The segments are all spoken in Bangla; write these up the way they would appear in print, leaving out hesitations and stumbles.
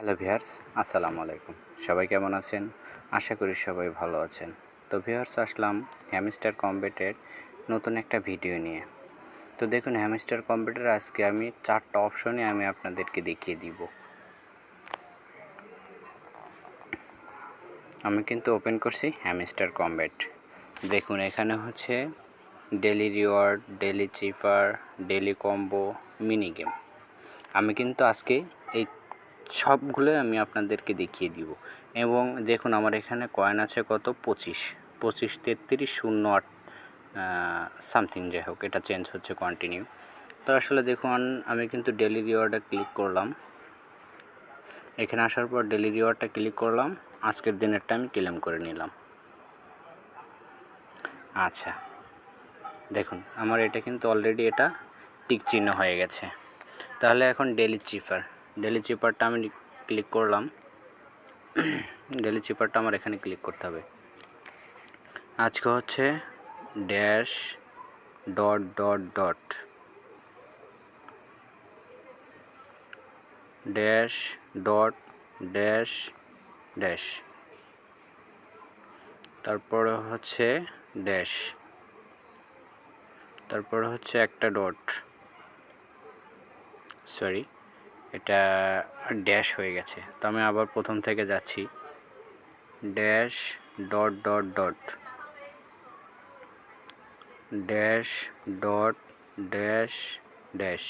হ্যালো ভিউয়ার্স, আসসালামু আলাইকুম। সবাই কেমন আছেন? আশা করি সবাই ভালো আছেন। তো ভিউয়ার্স, আসলাম হ্যামস্টার কম্বেটের নতুন একটা ভিডিও নিয়ে। তো দেখুন, হ্যামস্টার কম্বেটের আজকে আমি 4টা অপশনে আমি আপনাদেরকে দেখিয়ে দিব। আমি কিন্তু ওপেন করছি হ্যামস্টার কম্বেট। দেখুন, এখানে হচ্ছে ডেলি রিওয়ার্ড, ডেলি চিপার, ডেলি কম্বো, মিনি গেম। আমি কিন্তু আজকে এই সবগুলোই আমি আপনাদেরকে দেখিয়ে দিব। এবং দেখুন, আমার এখানে কয়েন আছে কত, 25, 33, 08 সামথিং, যাই হোক, এটা চেঞ্জ হচ্ছে কন্টিনিউ। তো আসলে দেখুন, আমি কিন্তু ডেলি রিওয়ার্ডে ক্লিক করলাম। এখানে আসার পর ডেলি রিওয়ার্ডটা ক্লিক করলাম, আজকের দিনেরটা আমি ক্লেম করে নিলাম। আচ্ছা, দেখুন আমার এটা কিন্তু অলরেডি এটা টিক চিহ্ন হয়ে গেছে। তাহলে এখন ডেলি চিপারটা আমি ক্লিক করলাম। ডেলি চিপারটা আমার এখানে ক্লিক করতে হবে। আজকে হচ্ছে dash dot dot dot dash dot dash dash, তারপরে হচ্ছে ড্যাশ, তারপরে হচ্ছে একটা ডট, সরি এটা ড্যাশ হয়ে গেছে। তো আমি আবার প্রথম থেকে যাচ্ছি। Dash dot dot dot dash dot dash dash,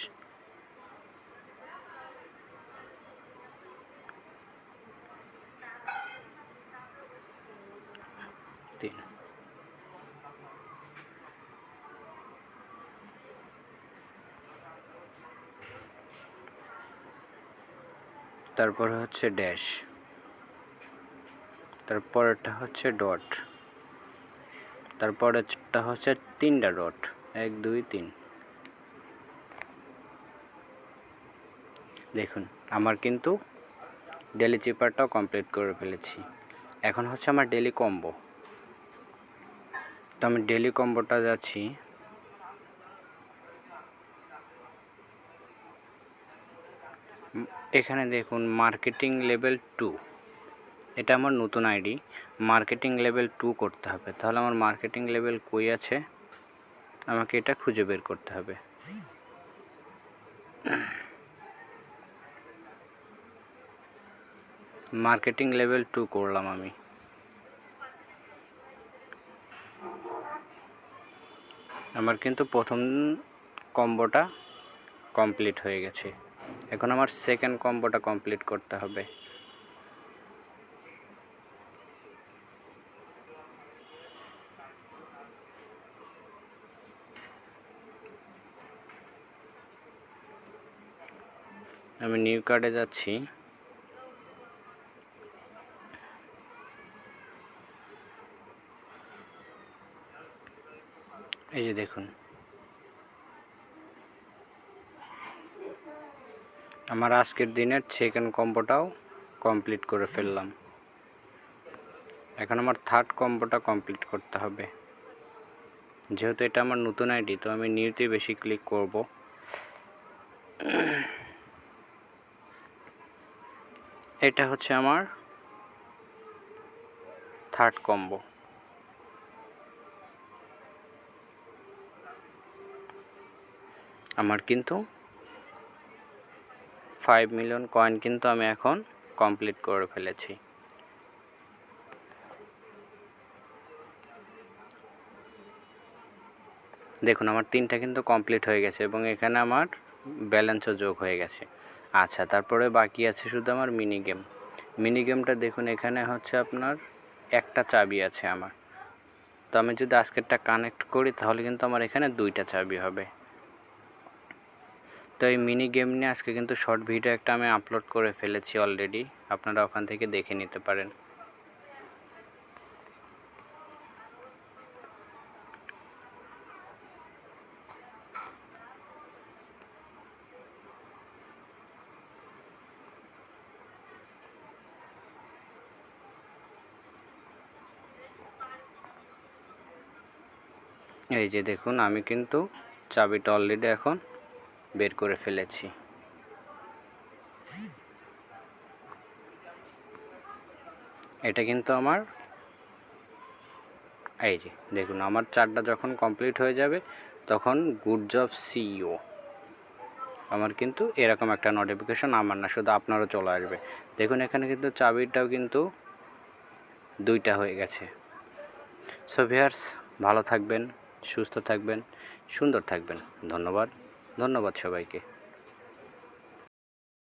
তারপর হচ্ছে ড্যাশ, তারপরটা হচ্ছে ডট, তারপরেরটা হচ্ছে 3টা ডট, 1 2 3। দেখুন, আমার কিন্তু ডেলি চিপারটাও কমপ্লিট করে ফেলেছি। এখন হচ্ছে আমার ডেলি কম্বো। তো আমি ডেলি কম্বোটা যাচ্ছি। এখানে দেখুন মার্কেটিং লেভেল 2, এটা আমার নতুন আইডি। মার্কেটিং লেভেল 2 করতে হবে। তাহলে আমার মার্কেটিং লেভেল কই আছে, আমাকে এটা খুঁজে বের করতে হবে। মার্কেটিং লেভেল 2 করলাম আমি। আমার কিন্তু প্রথম কম্বোটা কমপ্লিট হয়ে গেছে। এখন আমার সেকেন্ড কম্বোটা কমপ্লিট করতে হবে। আমি নিউ কার্ডে যাচ্ছি। এই যে দেখুন, আমার আজকের দিনের সেকেন্ড কম্বোটাও কমপ্লিট করে ফেললাম। এখন আমার থার্ড কম্বোটা কমপ্লিট করতে হবে। যেহেতু এটা আমার নতুন আইডি, তো আমি নিউতে বেশি ক্লিক করব। এটা হচ্ছে আমার থার্ড কম্বো। আমার কিন্তু 5 মিলিয়ন কয়েন কিন্তু আমি এখন কমপ্লিট করে ফেলেছি। দেখুন, আমার 3টা কিন্তু কমপ্লিট হয়ে গেছে এবং এখানে আমার ব্যালেন্সও যোগ হয়ে গেছে। আচ্ছা, তারপরে বাকি আছে শুধু আমার মিনি গেম। মিনি গেমটা দেখুন, এখানে হচ্ছে আপনার একটা চাবি আছে আমার। তো আমি যদি আজকেরটা কানেক্ট করি তাহলে কিন্তু আমার এখানে 2টা চাবি হবে। তো এই মিনি গেম নিয়ে আজকে কিন্তু শর্ট ভিডিও একটা আমি আপলোড করে ফেলেছি অলরেডি, আপনারা ওখান থেকে দেখে নিতে পারেন। এই যে দেখুন, আমি কিন্তু চাবিটা অলরেডি এখন বের করে ফেলেছি। এটা কিন্তু আমার এই যে দেখুন আমার 4টা যখন কমপ্লিট হয়ে যাবে তখন গুড জব সিইও আমার কিন্তু এরকম একটা নোটিফিকেশন আমার না শুধু আপনারও চলে আসবে। দেখুন এখানে কিন্তু চাবিটাও কিন্তু 2টা হয়ে গেছে। সো ভিউয়ার্স, ভালো থাকবেন, সুস্থ থাকবেন, সুন্দর থাকবেন। ধন্যবাদ সবাইকে।